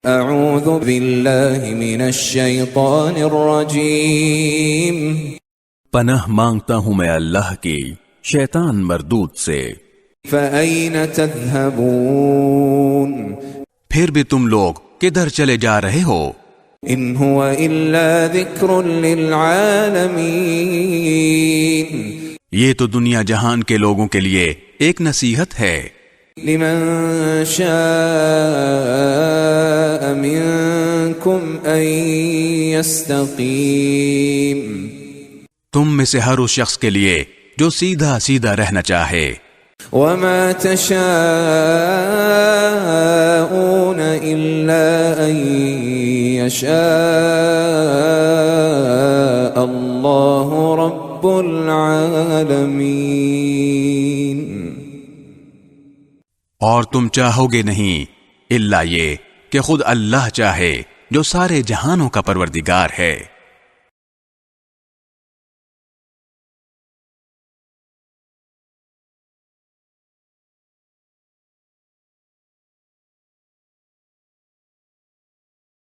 اعوذ باللہ من الشیطان الرجیم، پناہ مانگتا ہوں میں اللہ کی شیطان مردود سے۔ فأین تذهبون، پھر بھی تم لوگ کدھر چلے جا رہے ہو؟ ان هو الا ذکر للعالمین، یہ تو دنیا جہان کے لوگوں کے لیے ایک نصیحت ہے۔ لمن شاء منکم ان یستقیم، تم میں سے ہر اس شخص کے لیے جو سیدھا سیدھا رہنا چاہے۔ وما تشاءون الا ان یشاء اللہ رب العالمین، اور تم چاہو گے نہیں الا یہ کہ خود اللہ چاہے جو سارے جہانوں کا پروردگار ہے۔